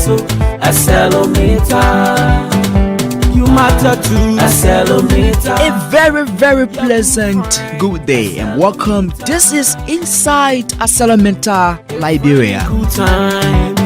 so Arcelor Mittal. You matter to Arcelor Mittal. A very pleasant good day and welcome. This is Inside Arcelor Mittal Liberia. Good times.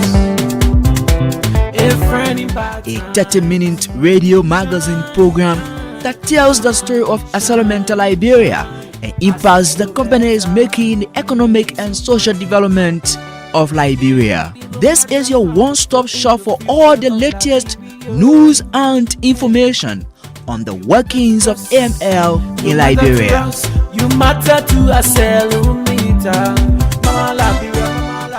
A 30-minute radio magazine program that tells the story of Arcelor Mittal Liberia and impacts the company is making in the economic and social development of Liberia. This is your one-stop shop for all the latest news and information on the workings of AML in Liberia. You matter to Arcelor Mittal.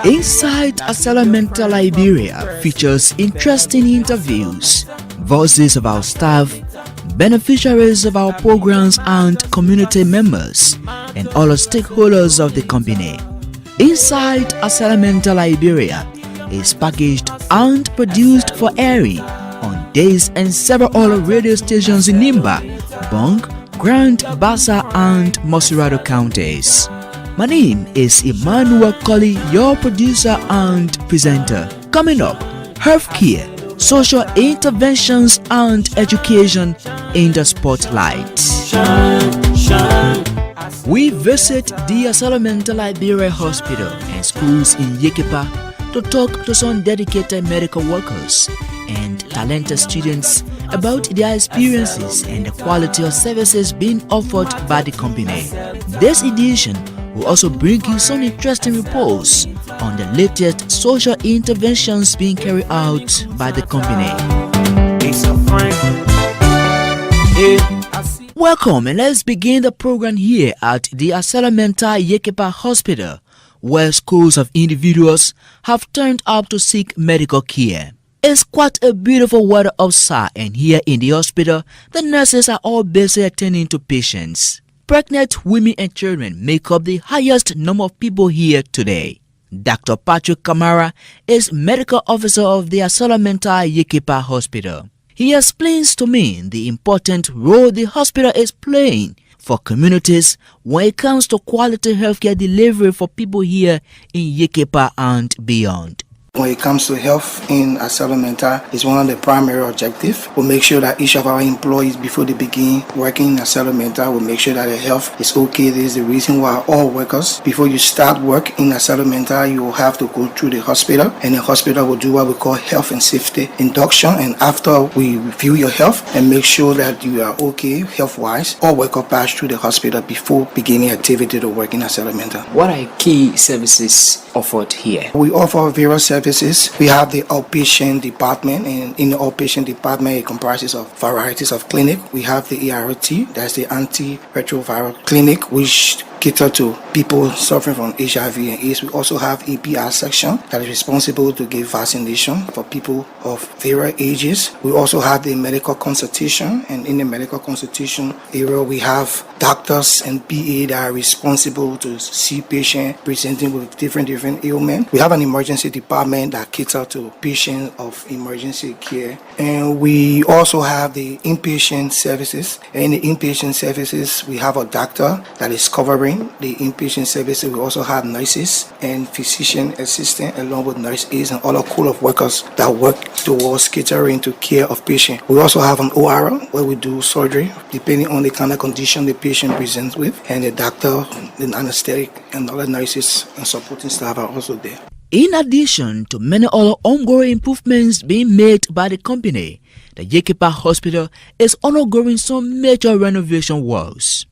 Inside Arcelor Mittal Liberia features interesting interviews, voices of our staff, beneficiaries of our programs and community members, and all the stakeholders of the company. Inside Arcelor Mittal Liberia is packaged and produced for airing on this and several other radio stations in Nimba, Bong, Grand, Bassa, and Mosirado counties. My name is Emmanuel Colley, your producer and presenter. Coming up, healthcare, social interventions, and education in the spotlight. We visit the Arcelor Mittal Liberia Hospital and schools in Yekepa to talk to some dedicated medical workers and talented students about their experiences and the quality of services being offered by the company. This edition will also bring you some interesting reports on the latest social interventions being carried out by the company. Welcome, and let's begin the program here at the Arcelor Mittal Yekepa Hospital, where schools of individuals have turned up to seek medical care. It's quite a beautiful weather outside, and here in the hospital, the nurses are all busy attending to patients. Pregnant women and children make up the highest number of people here today. Dr. Patrick Kamara is medical officer of the Arcelor Mittal Yekepa Hospital. He explains to me the important role the hospital is playing for communities when it comes to quality healthcare delivery for people here in Yekepa and beyond. When it comes to health in Arcelor Mittal, it's one of the primary objectives. We'll make sure that each of our employees, before they begin working in Arcelor Mittal, will make sure that their health is okay. This is the reason why all workers, before you start work in Arcelor Mittal, you will have to go through the hospital, and the hospital will do what we call health and safety induction. And after we review your health and make sure that you are okay health-wise, all workers pass through the hospital before beginning activity to work in Arcelor Mittal. What are key services offered here? We offer various services. We have the Outpatient Department, and in the Outpatient Department it comprises of varieties of clinic. We have the ART, that's the antiretroviral clinic, which cater to people suffering from HIV and AIDS. We also have APR section that is responsible to give vaccination for people of various ages. We also have the medical consultation, and in the medical consultation area we have doctors and PA that are responsible to see patients presenting with different ailments. We have an emergency department that caters to patients of emergency care, and we also have the inpatient services. In the inpatient services we have a doctor that is covering the inpatient services. We also have nurses and physician assistants along with nurse aides and other co of workers that work towards catering to care of patients. We also have an OR where we do surgery depending on the kind of condition the patient presents with, and the doctor, the anesthetic, and other nurses and supporting staff are also there. In addition to many other ongoing improvements being made by the company, the Yekepa Hospital is undergoing some major renovation works.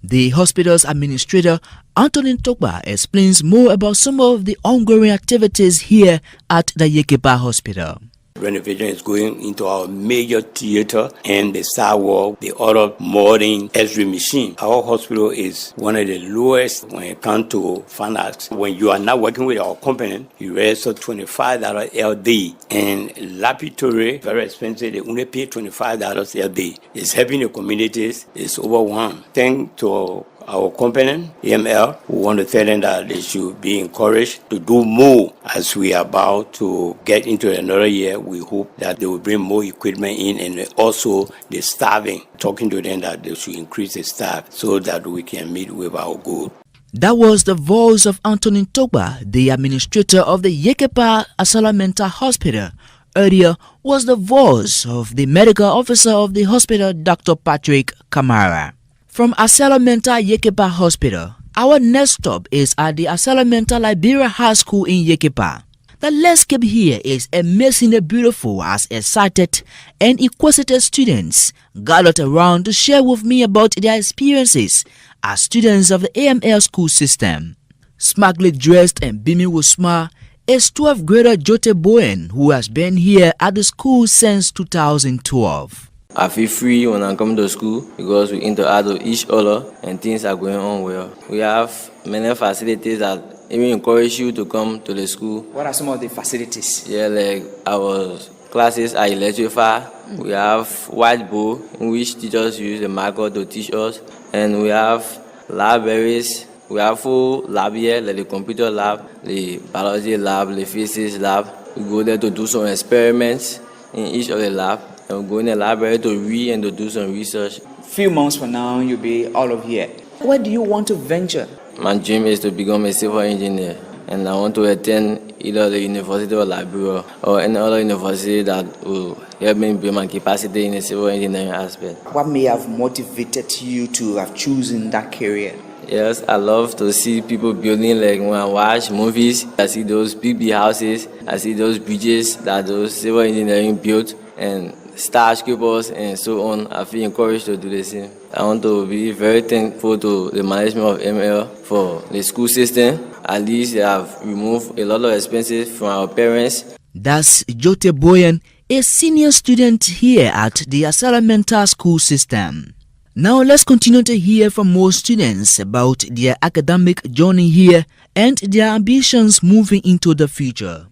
The hospital's administrator, Anthony Tokba, explains more about some of the ongoing activities here at the Yekepa Hospital. Renovation is going into our major theater and the sidewalk, the other modern X-ray machine. Our hospital is one of the lowest when it comes to finance. When you are not working with our company, you register $25 LD, and laboratory, very expensive, they only pay $25 LD. It's helping the communities, it's overwhelmed. Thanks to our company, AML, we want to tell them that they should be encouraged to do more. As we are about to get into another year, we hope that they will bring more equipment in, and also the staffing, talking to them that they should increase the staff so that we can meet with our goal. That was the voice of Anthony Togba, the administrator of the Yekepa Arcelor Mittal Hospital. Earlier was the voice of the medical officer of the hospital, Dr. Patrick Kamara. From Arcelor Mittal Yekepa Hospital, our next stop is at the Arcelor Mittal Liberia High School in Yekepa. The landscape here is amazingly beautiful as excited and inquisitive students gathered around to share with me about their experiences as students of the AML school system. Smartly dressed and beaming with smile is 12th grader Jote Boyen, who has been here at the school since 2012. I feel free when I come to school because we interact with each other and things are going on well. We have many facilities that even encourage you to come to the school. What are some of the facilities? Yeah, like our classes are electrified. We have whiteboard in which teachers use the marker to teach us. And we have libraries. We have full lab here, like the computer lab, the biology lab, the physics lab. We go there to do some experiments in each of the lab. And we go in the library to read and to do some research. Few months from now, you'll be all of here. Where do you want to venture? My dream is to become a civil engineer, and I want to attend either the University of Liberia or any other university that will help me build my capacity in the civil engineering aspect. What may have motivated you to have chosen that career? Yes, I love to see people building. Like when I watch movies, I see those big houses, I see those bridges that those civil engineering built, and skyscrapers and so on. I feel encouraged to do the same. I want to be very thankful to the management of ML for the school system. At least they have removed a lot of expenses from our parents. That's Jote Boyen, a senior student here at the Arcelor Mittal school system. Now let's continue to hear from more students about their academic journey here and their ambitions moving into the future.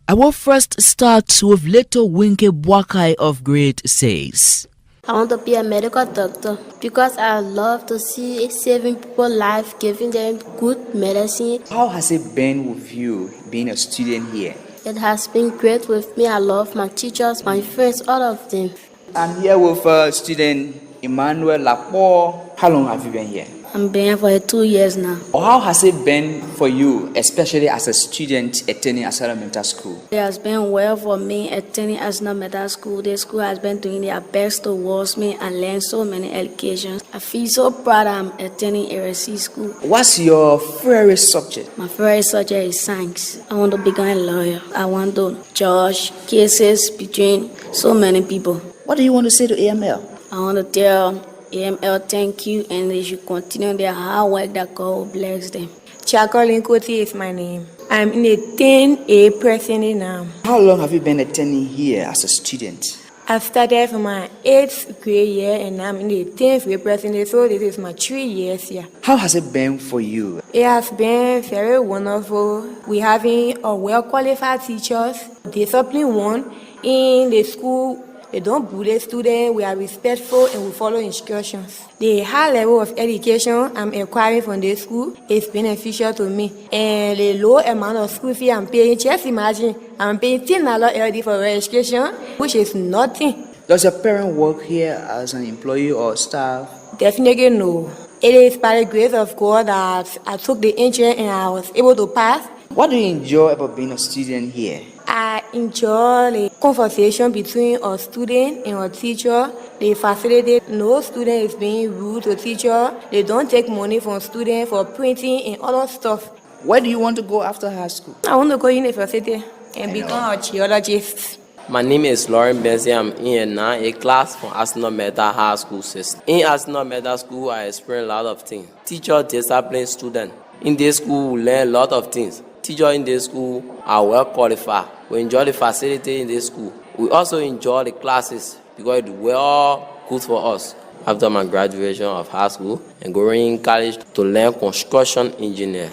I will first start with little Winke Bwakai of grade 6. I want to be a medical doctor because I love to see saving people's lives, giving them good medicine. How has it been with you being a student here? It has been great with me. I love my teachers, my friends, all of them. I'm here with student Emmanuel Lapo. How long have you been here? I'm been here for 2 years now. How has it been for you, especially as a student attending Arcelor Mittal School? It has been well for me attending Arcelor Mittal School. The school has been doing their best towards me and learn so many educations. I feel so proud I'm attending ARC school. What's your favorite subject? My favorite subject is science. I want to become a lawyer. I want to judge cases between so many people. What do you want to say to AML? I want to tell AML thank you, and they should continue their hard work that God will bless them. Chakolin Koti is my name. I'm in a 10A presently now. How long have you been attending here as a student? I started from my 8th grade year and I'm in the 10th grade presently, so this is my 3 years here. How has it been for you? It has been very wonderful. We having a well-qualified teachers, disciplined one in the school. They don't bully students, we are respectful and we follow instructions. The high level of education I'm acquiring from this school is beneficial to me. And the low amount of school fee I'm paying, just imagine, I'm paying $10 LD for registration, which is nothing. Does your parent work here as an employee or staff? Definitely no. It is by the grace of God that I took the entrance and I was able to pass. What do you enjoy about being a student here? I enjoy the conversation between a student and a teacher. They facilitate. No student is being rude to teacher. They don't take money from students for printing and other stuff. Where do you want to go after high school? I want to go university and become a geologist. My name is Lauren Benzie. I'm in now a class from Arcelor Mittal High School system. In Arcelor Mittal School, I experience a lot of things. Teacher discipline student. In this school, we learn a lot of things. Teachers in this school are well qualified. We enjoy the facility in this school. We also enjoy the classes because it's well good for us. After my graduation of high school and going in college to learn construction engineer.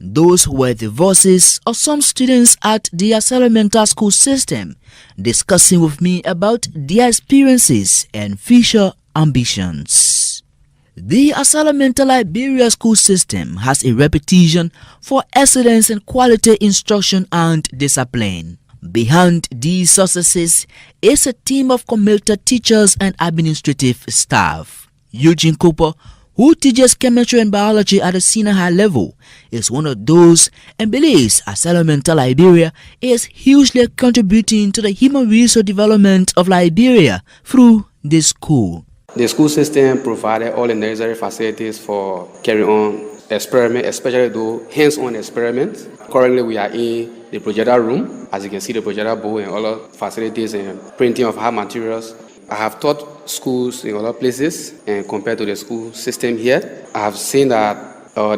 Those were the voices of some students at the Arcelor Mittal school system discussing with me about their experiences and future ambitions. The Arcelor Mittal Liberia school system has a reputation for excellence in quality instruction and discipline. Behind these successes is a team of committed teachers and administrative staff. Eugene Cooper, who teaches chemistry and biology at the senior high level, is one of those and believes Arcelor Mittal Liberia is hugely contributing to the human resource development of Liberia through this school. The school system provided all the necessary facilities for carrying on experiments, especially though hands-on experiments. Currently, we are in the projector room. As you can see, the projector board and other facilities and printing of hard materials. I have taught schools in other places, and compared to the school system here, I have seen that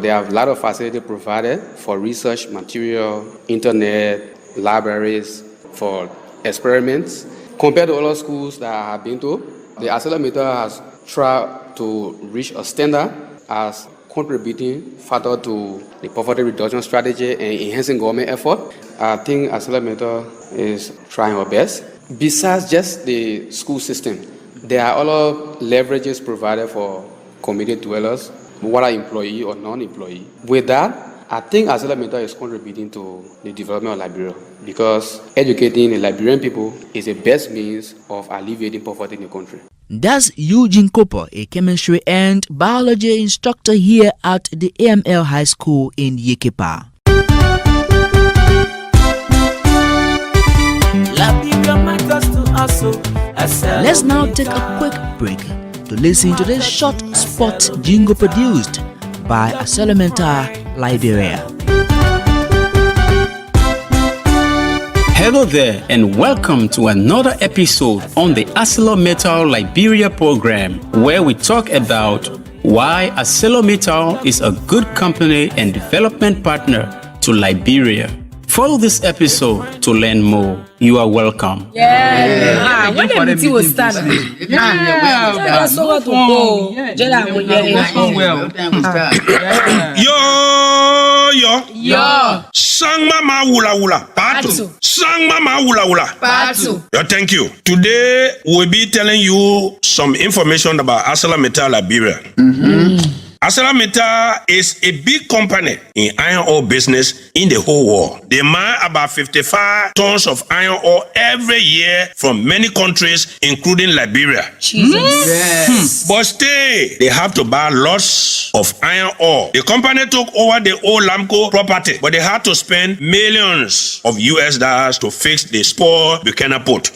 they have a lot of facility provided for research material, internet, libraries, for experiments. Compared to other schools that I have been to, the Arcelor Mittal has tried to reach a standard as contributing factor to the poverty reduction strategy and enhancing government effort. I think Arcelor Mittal is trying our best. Besides just the school system, there are other leverages provided for community dwellers, whether employee or non-employee. With that, I think Arcelor Mittal is contributing to the development of Liberia because educating the Liberian people is the best means of alleviating poverty in the country. That's Eugene Cooper, a chemistry and biology instructor here at the AML High School in Yekepa. Let's now take a quick break to listen to this short spot jingle produced by Arcelor Mittal Liberia. Hello there and welcome to another episode on the Arcelor Mittal Liberia program, where we talk about why Arcelor Mittal is a good company and development partner to Liberia. Follow this episode to learn more. You are welcome. When the meeting was started, that's so to go. Yo. Sang mama wula wula. Patu. Sang mama wula wula. Patu. Yo, thank you. Today we'll be telling you some information about Arcelor Mittal Liberia. Arcelor Mittal is a big company in iron ore business in the whole world. They mine about 55 tons of iron ore every year from many countries, including Liberia. Jesus. But still, they have to buy lots of iron ore. The company took over the old Lamco property, but they had to spend millions of US dollars to fix the spoiled Buchanan port.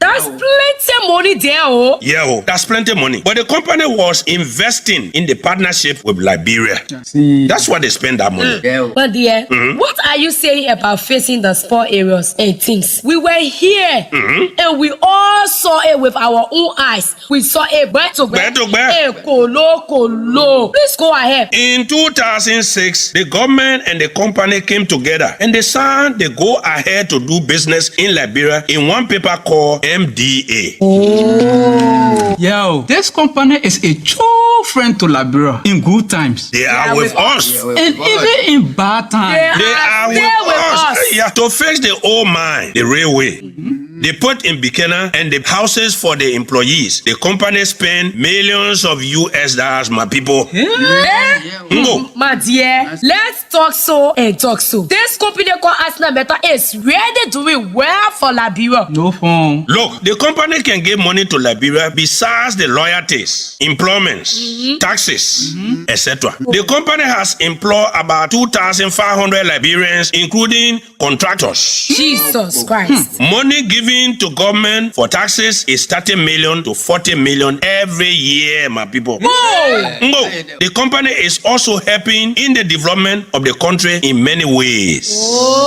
That's plenty money there, oh. Yeah, that's plenty money. But the company was investing in the partnership with Liberia. That's why they spend that money. But dear, what are you saying about facing the spoil areas and things? We were here and we all saw it with our own eyes. We saw it back to back. Kolo. Please go ahead. In 2006, the government and the company came together and they signed the go ahead to do business in Liberia in one paper called MDA. Yo, this company is a true friend to Liberia in good times. They are with us. And even in bad times. They are with us. Yeah, to fix the old mine, the railway. They put in Buchanan and the houses for the employees. The company spent millions of US dollars, my people. My dear, let's talk so and talk so. This company called Arcelor Mittal is really doing well for Liberia. No phone. Look, the company can give money to Liberia besides the royalties, employments, taxes, etc. The company has employed about 2,500 Liberians, including contractors. Jesus Christ. Money given to government for taxes is 30 million to 40 million every year, my people. The company is also helping in the development of the country in many ways.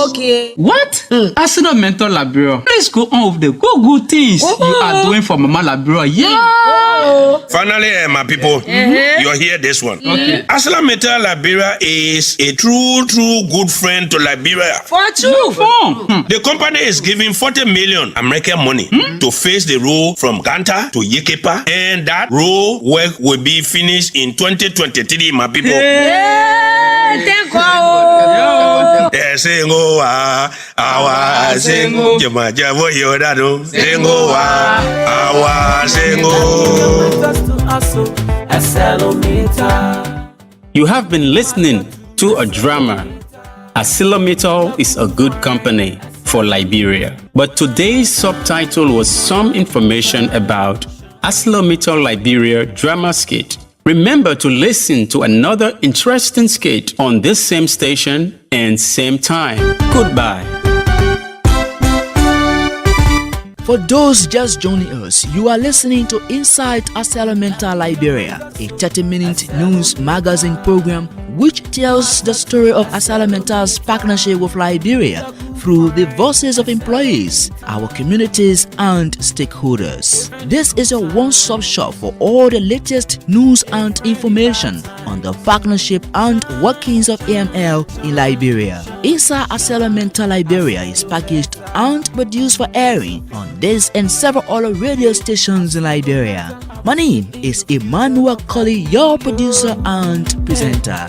Okay. What? Arcelor Mittal Liberia. Please go on with the good things you are doing for Mama Liberia. Yeah. Finally, my people, you hear this one. Okay. Arcelor Mittal Liberia is a true good friend to Liberia. For true. The company is giving 40 million American money to face the road from Ganta to Yekepa, and that road work will be finished in 2023, my people. Thank God. You have been listening to a drama. Arcelor Mittal is a good company for Liberia. But today's subtitle was some information about Arcelor Mittal Liberia drama skit Remember to listen to another interesting skit on this same station and same time. Goodbye. For those just joining us, you are listening to Inside Arcelor Mittal Liberia, a 30-minute news magazine program which tells the story of Arcelor Mittal's partnership with Liberia through the voices of employees, our communities, and stakeholders. This is a one-stop shop for all the latest news and information on the partnership and workings of AML in Liberia. Inside Arcelor Mittal Liberia is packaged and produced for airing on this and several other radio stations in Liberia. My name is Emmanuel Colley, your producer and presenter.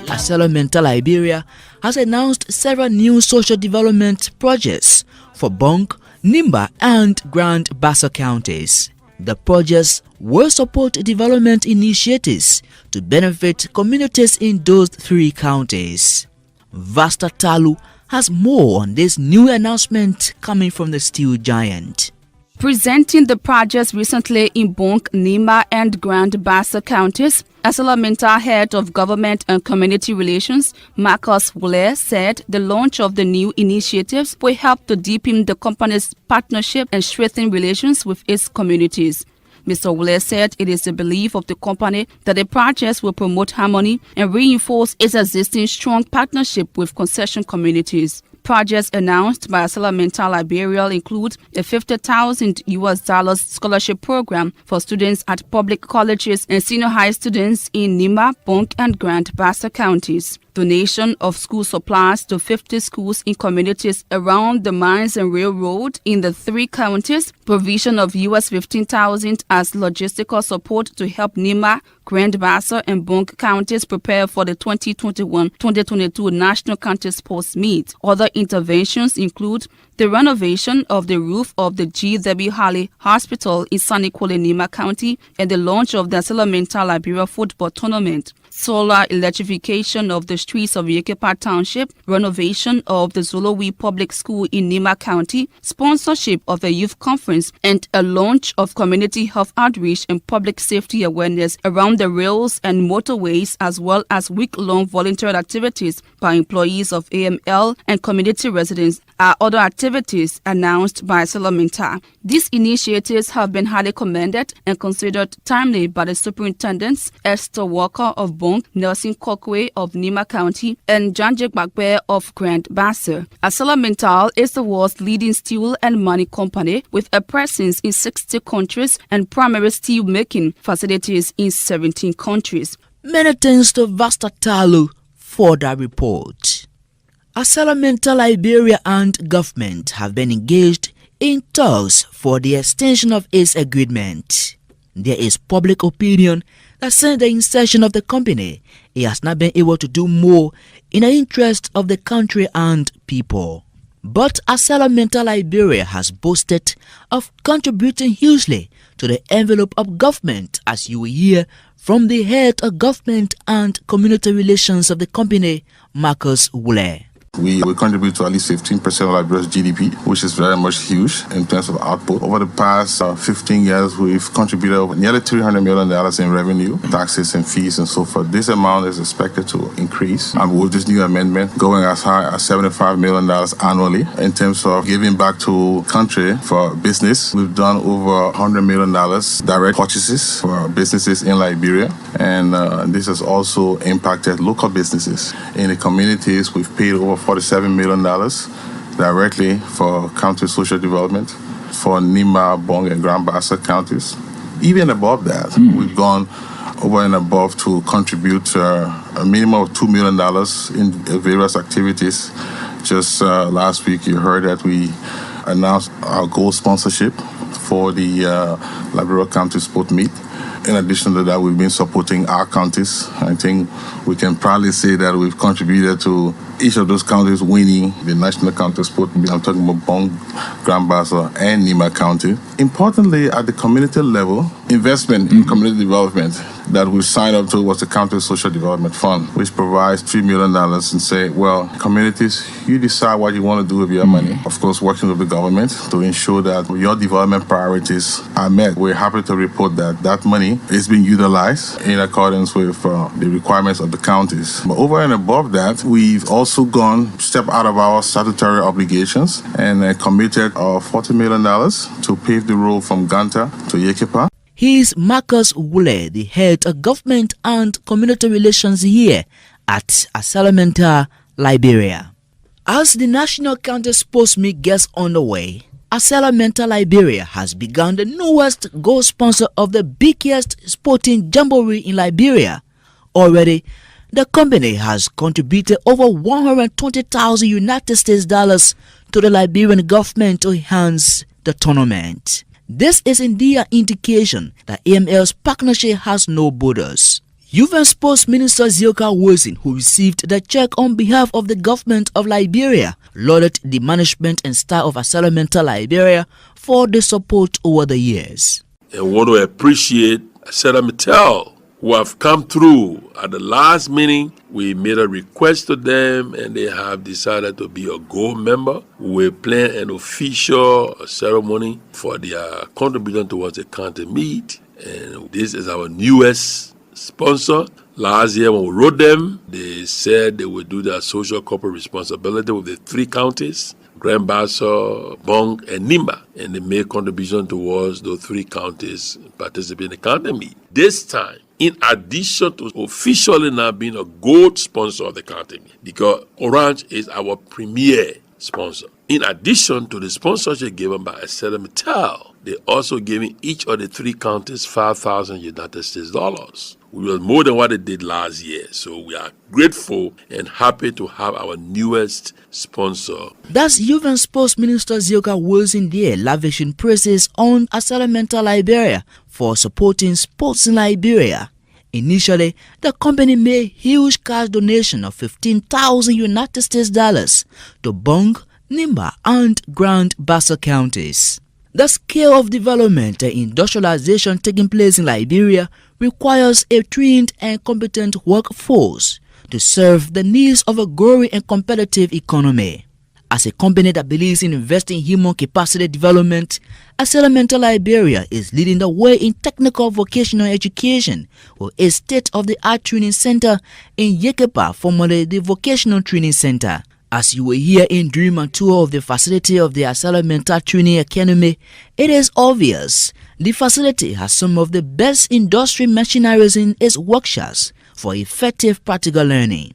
Arcelor Mittal Liberia has announced several new social development projects for Bonk, Nimba, and Grand Bassa counties. The projects will support development initiatives to benefit communities in those three counties. Vasta Talu has more on this new announcement coming from the steel giant. Presenting the projects recently in Bonk, Nimba, and Grand Bassa counties, Arcelor Mittal Head of Government and Community Relations, Marcus Wule, said the launch of the new initiatives will help to deepen the company's partnership and strengthen relations with its communities. Mr. Wule said it is the belief of the company that the projects will promote harmony and reinforce its existing strong partnership with concession communities. Projects announced by Arcelor Mittal Liberia include a $50,000 scholarship program for students at public colleges and senior high students in Nimba, Bonk, and Grand Bassa counties. Donation of school supplies to 50 schools in communities around the mines and railroad in the three counties. Provision of $15,000 as logistical support to help Nimba, Grand Bassa, and Bonk counties prepare for the 2021-2022 National County Sports Meet. Other interventions include the renovation of the roof of the G.W. Halley Hospital in Saniquale, Nimba County, and the launch of the Arcelor Mittal Liberia football tournament. Solar electrification of the streets of Yekepa Township, renovation of the Zolowi Public School in Nimba County, sponsorship of a youth conference, and a launch of community health outreach and public safety awareness around the rails and motorways, as well as week-long volunteer activities by employees of AML and community residents are other activities announced by Arcelor Mittal. These initiatives have been highly commended and considered timely by the superintendents Esther Walker of Bonk, Nelson Kokwe of Nimba County, and Janjek Bakbe of Grand Bassa. Arcelor Mittal is the world's leading steel and mining company with a presence in 60 countries and primary steel making facilities in 17 countries. Many thanks to Vasta Talu for that report. Arcelor Mittal Liberia and government have been engaged in talks for the extension of its agreement. There is public opinion that since the inception of the company, it has not been able to do more in the interest of the country and people. But Arcelor Mittal Liberia has boasted of contributing hugely to the envelope of government, as you will hear from the head of government and community relations of the company, Marcus Wule. We contribute to at least 15% of Liberia's GDP, which is very much huge in terms of output. Over the past 15 years, we've contributed nearly $300 million in revenue, taxes and fees and so forth. This amount is expected to increase, and with this new amendment going as high as $75 million annually. In terms of giving back to country for business, we've done over $100 million direct purchases for businesses in Liberia, and this has also impacted local businesses. In the communities, we've paid over $47 million directly for county social development for Nimba, Bonk, and Grand Bassa counties. Even above that, we've gone over and above to contribute a minimum of $2 million in various activities. Just last week, you heard that we announced our gold sponsorship for the Liberia County Sport Meet. In addition to that, we've been supporting our counties. I think we can proudly say that we've contributed to each of those counties winning the National County Sport Meet. I'm talking about Bonk, Grand Bassa, and Nimba County. Importantly, at the community level, investment in community development that we signed up to was the County Social Development Fund, which provides $3 million and say, well, communities, you decide what you want to do with your money. Of course, working with the government to ensure that your development priorities are met. We're happy to report that that money is being utilized in accordance with the requirements of the counties. But over and above that, we've also gone step out of our statutory obligations and committed $40 million to pave the road from Ganta to Yekepa. He is Marcus Wule, the head of government and community relations here at Arcelor Mittal Liberia. As the National County Sports Meet gets underway, Arcelor Mittal Liberia has begun the newest co-sponsor of the biggest sporting jamboree in Liberia. Already, the company has contributed over 120,000 United States dollars to the Liberian government to enhance the tournament. This is indeed an indication that AML's partnership has no borders. Youth and Sports Minister Zioka Wilson, who received the check on behalf of the government of Liberia, lauded the management and staff of Arcelor Mittal Liberia for the support over the years. I want to appreciate Arcelor Mittal, who have come through at the last meeting. We made a request to them and they have decided to be a gold member. We plan an official ceremony for their contribution towards the county meet. And this is our newest sponsor. Last year when we wrote them, they said they would do their social corporate responsibility with the 3 counties, Grand Bassa, Bong, and Nimba. And they made contribution towards those 3 counties participating in the county meet. This time, in addition to officially now being a gold sponsor of the county, because Orange is our premier sponsor. In addition to the sponsorship given by Arcelor Mittal, they also giving each of the 3 counties 5,000 United States dollars, which was more than what they did last year. So we are grateful and happy to have our newest sponsor. That's Youth and Sports Minister Zioka Wilson there lavishing praises on Arcelor Mittal Liberia for supporting sports in Liberia. Initially, the company made huge cash donation of 15,000 United States dollars to Bong, Nimba, and Grand Bassa counties. The scale of development and industrialization taking place in Liberia requires a trained and competent workforce to serve the needs of a growing and competitive economy. As a company that believes in investing in human capacity development, Arcelor Mittal Liberia is leading the way in technical vocational education with a state-of-the-art training center in Yekepa, formerly the Vocational Training Center. As you will hear in during a tour of the facility of the Arcelor Mittal Training Academy, it is obvious the facility has some of the best industry machineries in its workshops for effective practical learning.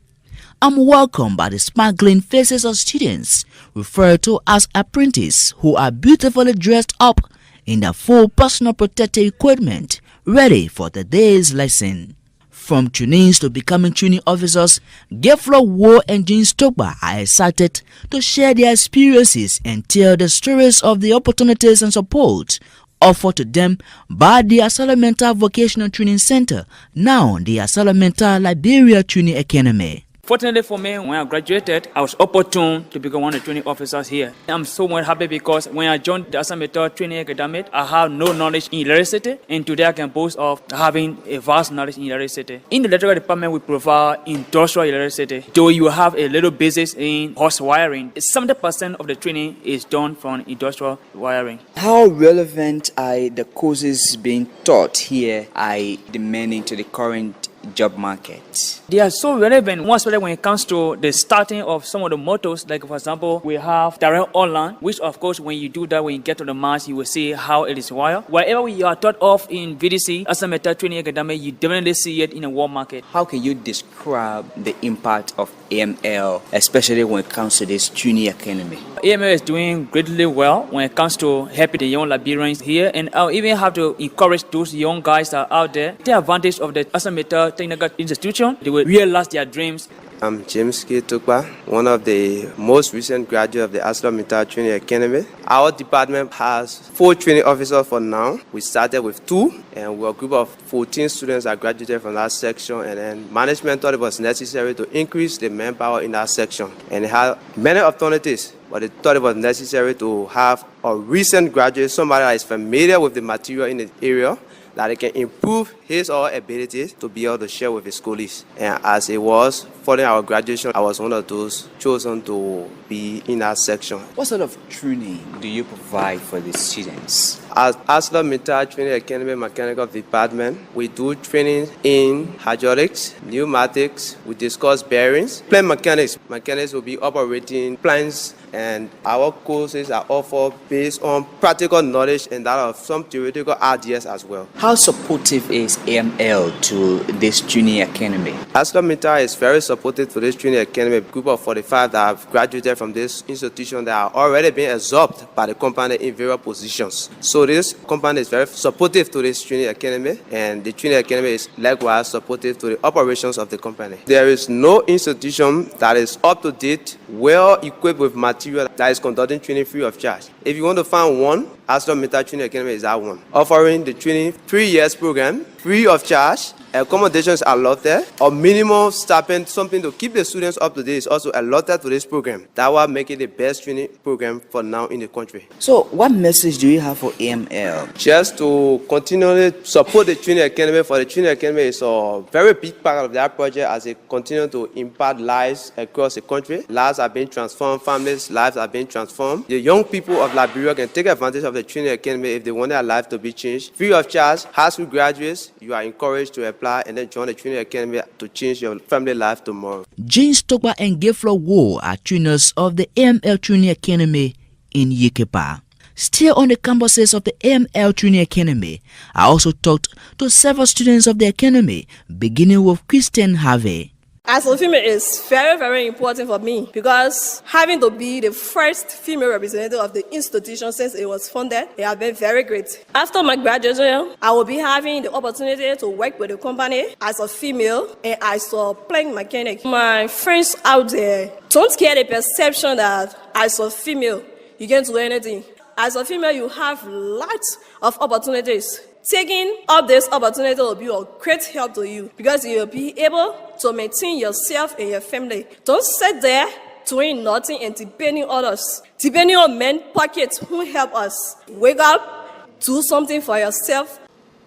I'm welcomed by the sparkling faces of students referred to as apprentices who are beautifully dressed up in their full personal protective equipment ready for the day's lesson. From trainees to becoming training officers, Geflo Wo and Jean Stokba are excited to share their experiences and tell the stories of the opportunities and support offered to them by the Arcelor Mittal Vocational Training Center, now the Arcelor Mittal Liberia Training Academy. Fortunately for me, when I graduated, I was opportune to become one of the training officers here. I'm so much happy because when I joined the Arcelor Mittal Training Academy, I have no knowledge in electricity, and today I can boast of having a vast knowledge in electricity. In the electrical department, we provide industrial electricity. Though you have a little basis in horse wiring, 70% of the training is done from industrial wiring. How relevant are the courses being taught here are demanding to the current job market? They are so relevant, more especially when it comes to the starting of some of the motors. Like for example, we have direct online, which of course when you do that, when you get to the mass, you will see how it is wired. Wherever you are taught of in VDC, Arcelor Mittal Training Academy, you definitely see it in the world market. How can you describe the impact of AML, especially when it comes to this training academy? AML is doing greatly well when it comes to helping the young Liberians here, and I'll even have to encourage those young guys that are out there, take advantage of the Arcelor Mittal Technical Institution. They will realize their dreams. I'm James K. Tukpa, one of the most recent graduates of the Arcelor Mittal Training Academy. Our department has 4 training officers for now. We started with 2, and we're a group of 14 students that graduated from that section, and then management thought it was necessary to increase the manpower in that section. And it had many opportunities, but they thought it was necessary to have a recent graduate, somebody that is familiar with the material in the area, that he can improve his or her abilities to be able to share with his colleagues. And as it was following our graduation, I was one of those chosen to be in that section. What sort of training do you provide for the students? As Arcelor Mittal Training Academy Mechanical Department, we do training in hydraulics, pneumatics, we discuss bearings, plane mechanics. Mechanics will be operating planes, and our courses are offered based on practical knowledge and that of some theoretical ideas as well. How supportive is AML to this junior academy? Arcelor Mittal is very supportive to this training academy. A group of 45 that have graduated from this institution that are already being absorbed by the company in various positions. So this company is very supportive to this training academy, and the training academy is likewise supportive to the operations of the company. There is no institution that is up to date, well equipped with material that is conducting training free of charge. If you want to find one, Arcelor Mittal Training Academy is that one. Offering the training 3 years program, free of charge. Accommodations are allotted, or minimum stipend, something to keep the students up to date, is also allotted to this program. That will make it the best training program for now in the country. So, what message do you have for AML? Just to continually support the training academy. For the training academy is a very big part of that project as it continues to impact lives across the country. Lives are being transformed, families' lives are being transformed. The young people of Liberia can take advantage of the training academy if they want their life to be changed. Free of charge, high school graduates, you are encouraged to apply and then join the training academy to change your family life tomorrow. James Tokwa and Geflo Wo are trainers of the AML Training Academy in Yekepa. Still on the campuses of the AML Training Academy, I also talked to several students of the academy, beginning with Christian Harvey. As a female is very, very important for me because having to be the first female representative of the institution since it was founded, it has been very great. After my graduation, I will be having the opportunity to work with the company as a female and as a plane mechanic. My friends out there, don't get the perception that as a female, you can't do anything. As a female, you have lots of opportunities. Taking up this opportunity will be a great help to you because you'll be able to maintain yourself and your family. Don't sit there doing nothing and depending on others. Depending on men's pockets who help us. Wake up, do something for yourself.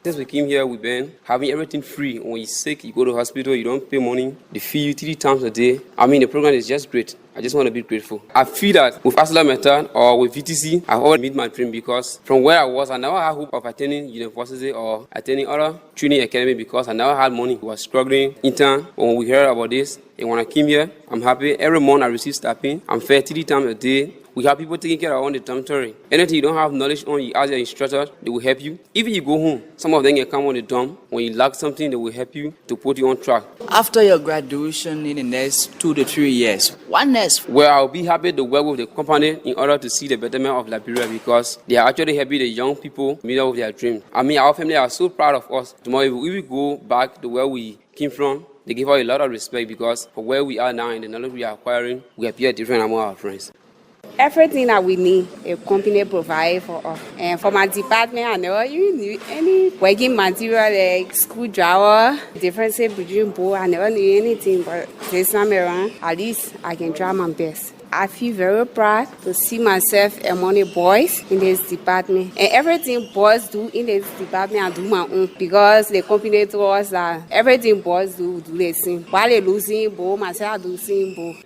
Since we came here, we've been having everything free. When you're sick, you go to the hospital, you don't pay money. They feed you 3 times a day. I mean, the program is just great. I just want to be grateful. I feel that with Arcelor Mittal or with VTC, I've already met my dream because from where I was, I never had hope of attending university or attending other training academy because I never had money. I was struggling intern. When we heard about this, and when I came here, I'm happy. Every month I receive stipend. I'm fed 3 times a day. We have people taking care of the dormitory. Anything you don't have knowledge on, you ask your instructor, they will help you. Even you go home, some of them can come on the dorm. When you lack something, they will help you to put you on track. After your graduation in the next 2 to 3 years, what next? Well, I'll be happy to work with the company in order to see the betterment of Liberia because they are actually helping the young people meet up with their dreams. I mean, our family are so proud of us. Tomorrow, if we go back to where we came from, they give us a lot of respect because for where we are now and the knowledge we are acquiring, we appear different among our friends. Everything that we need, a company provides for us. And for my department, I never even knew any working material like screwdriver, difference between both. I never knew anything, but this time around, at least I can try my best. I feel very proud to see myself among the boys in this department. And everything boys do in this department, I do my own. Because the company told us that everything boys do the same. While they losing both, myself I do same both.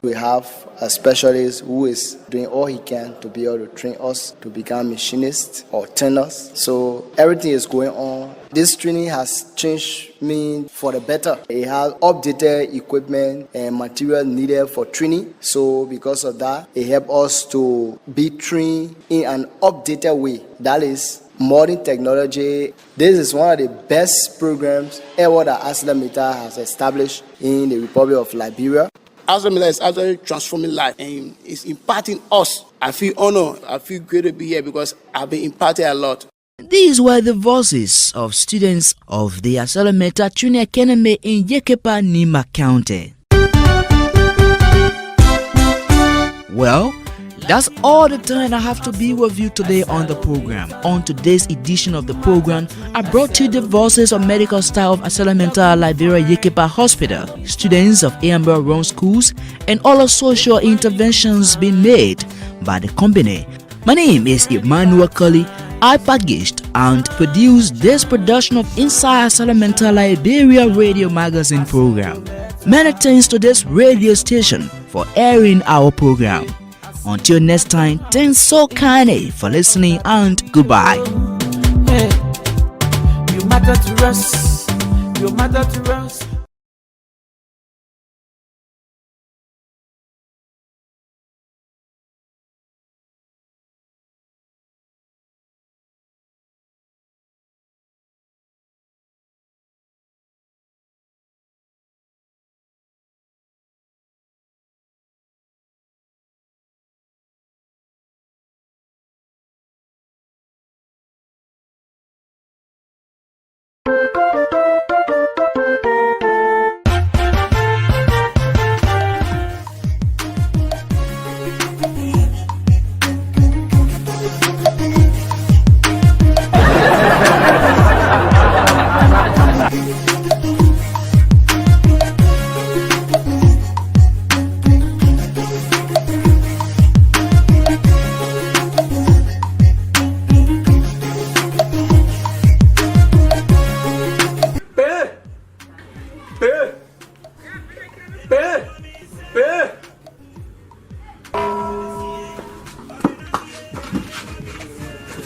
We have a specialist who is doing all he can to be able to train us to become machinists or turners. So everything is going on. This training has changed me for the better. It has updated equipment and material needed for training. So because of that, it helps us to be trained in an updated way. That is modern technology. This is one of the best programs ever that Arcelor Mittal has established in the Republic of Liberia. Arcelor Mittal is actually transforming life and it's impacting us. I feel honored. I feel great to be here because I've been impacted a lot. These were the voices of students of the Arcelor Mittal Training Academy in Yekepa, Nima County. Well, that's all the time I have to be with you today on the program. On today's edition of the program, I brought you the voices of medical staff of Arcelor Mittal Liberia Yekepa Hospital, students of AML run schools, and all the social interventions being made by the company. My name is Emmanuel Cully. I packaged and produced this production of Inside Arcelor Mittal Liberia radio magazine program. Many thanks to this radio station for airing our program. Until next time, thanks so kindly for listening and goodbye. Hey, you matter to us. You matter to us.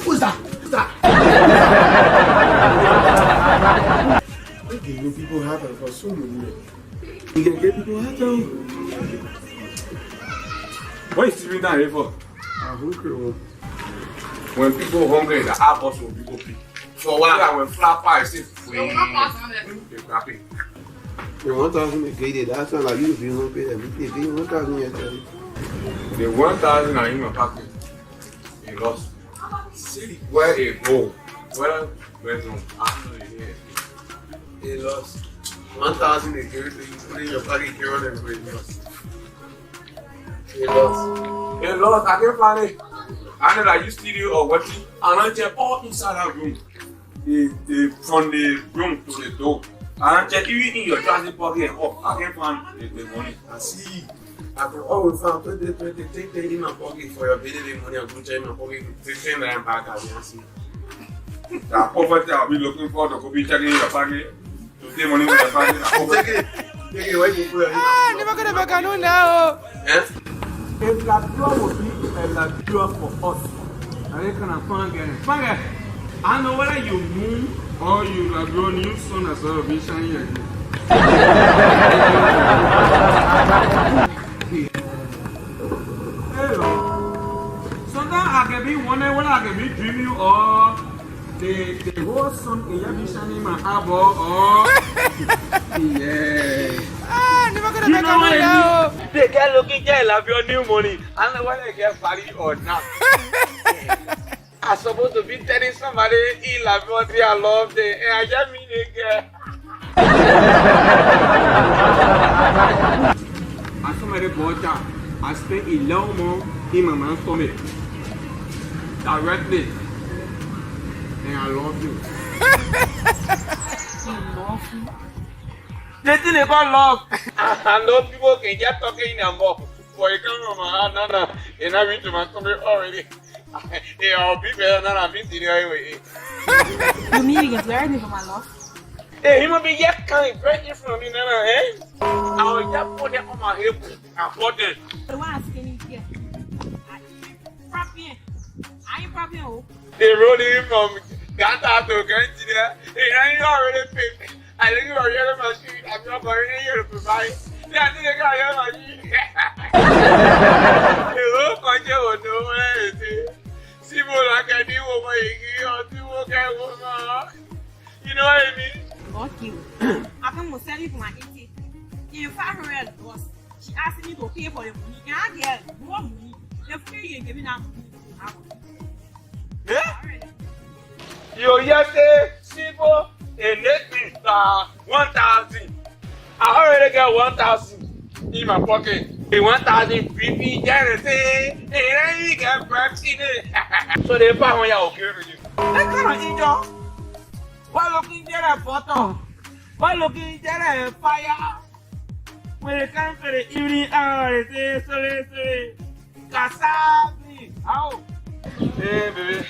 Who's that? What do you people happen for so many? You can get people happen. What is sitting down here for? I'm hungry. When people hungry, the apples will be open. For what? When flat pie is free. They're happy. The 1,000 they graded. That's not like you be hungry. They pay 1,000 yesterday. The 1,000 are in my pocket. He lost. Where it go? Where went on? I don't know here. They lost. 1,000 they gave you. You put in your pocket, you run and he lost. He lost. He lost. I can't find it. I know that you studio or watching. And I check all inside that room. From the room to the door. And I check you in your transit pocket and up. I can't find the money. I see. I can always find 20, take in my pocket for your baby money. I'm going to check my pocket. 15 rand back. I see. That poverty I'll be looking for to be checking your pocket. To take money in your pocket. Take it. Where you put it? Never gonna make a no now. If Labrador would be a Labrador for us, I reckon I'm fine. I know whether you move or you have grown new son as well, be shining again. Hello. Sometimes I can be wondering whether I can be dreaming or the whole sun can be shining my eyeball or yeah. Never gonna make a no now. They get looking at your new money. I don't know whether they get married or not. I'm supposed to be telling somebody in La Vie I love them, and I just mean it again. I somebody bought that. I spent 11 months in my man's stomach. Directly. And I love you. Love you? They think about love. I know people can get talking in a mouth. For you come from my hand, and I went to my stomach already. I'll be better than I've been anyway. You mean you get learning from my love? Hey, he might be yet kind breaking from me now, eh? I'll just put them on my hip and put them. The one asking here. I ain't probably. They rolled in from Ghana to Nigeria. Hey, I already paid. I think you're a machine. I'm not going here to provide. I think I got a machine. Hello, Conjo, no way. See what I can do over here or do what I want. You know what I mean? Got you. I come to sell you for my 80. If $500 was, she asked me to pay for the money. And I get more money. The free you give me that money. Yeah? You just say, simple, and let me 1,000. I already got 1,000 in my pocket. The 1,000 BP say, and then you get perhaps in it. So they found when you're okay with you. That kind of angel. Why looking there at photo? Why looking there at fire? When it comes to the evening hour, they say, sorry. Kasabi. How? Hey, baby.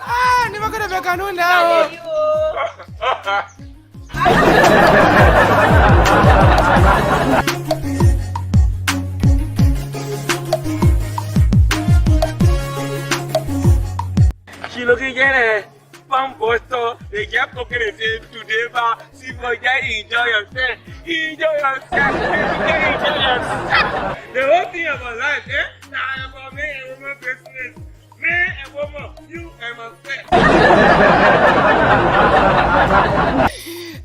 Ah, ni makana be kanu now. She looking at Pam Bosto, they kept talking the same today, but see for you enjoy yourself. Enjoy yourself. Enjoy yourself. The whole thing about life, now about me and woman business. Me and woman, you and myself.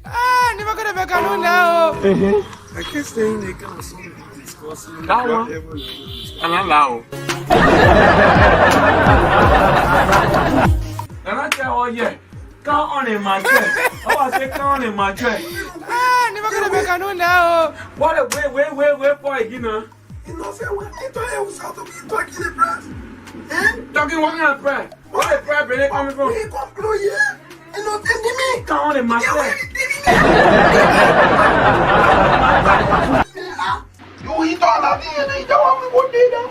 Ah, ni makana be kanu now. I can't stay in the council discussing. That one? I'm allowed. And I tell you, come on in my chair. Oh, I say come on in my chair. Ah, ni makana be kanu now. What a wait for it, you know. You know, say, when you was out of me talking the press. Talking what kind of prayer? What a prayer where they coming from? We come close here. You know, tell me. Come on in my chair. You eat all of the and you don't want me what they do.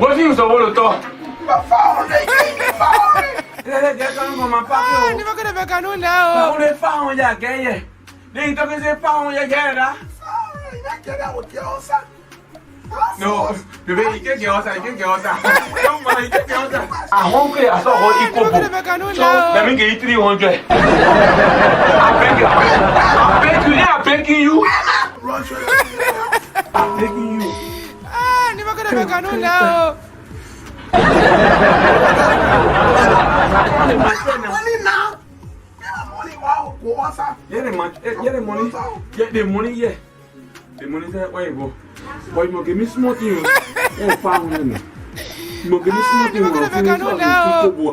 What you supposed to talk? My phone, they gave me phone. They're coming from my pocket. Ah, ni makana be kanu now. They found ya again. They talking say found ya again. I get that with your son. No, baby, you can't get outside. You can't get outside. Come on, you can't get outside. I'm hungry. I saw what equal. So let me get you 300. I'm begging you. I'm begging you. I'm begging you. Ah, ni makana be kanu now. Money now. Money, wow, go outside. Get the money. Get the money. Get the money. Yeah. The money that way go. Boy, you give me small thing. Oh, found him. You give me small thing.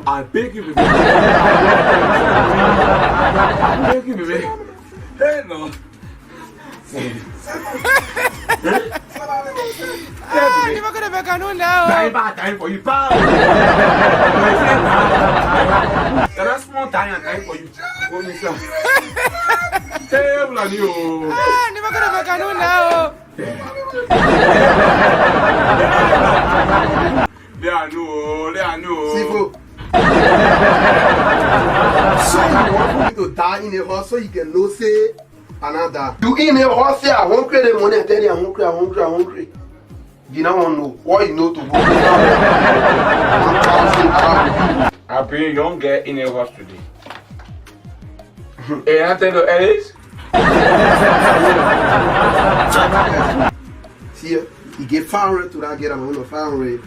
I beg you, baby. I beg you, baby. Hey, no. Ah, ni makana be kanu now. Time for you, pal. That's small time for you. Hey, Vladio. Ah, ni makana be kanu now. They are no. Sifu. So you want me to die in a horse so you can know say another. You in a horse say I won't create the money and tell you I'm hungry. You don't want to know what you know to go. I bring young girl in a horse today. Hey, I tell you, Alice. See, he gave 500 to that girl. I'm going to 500.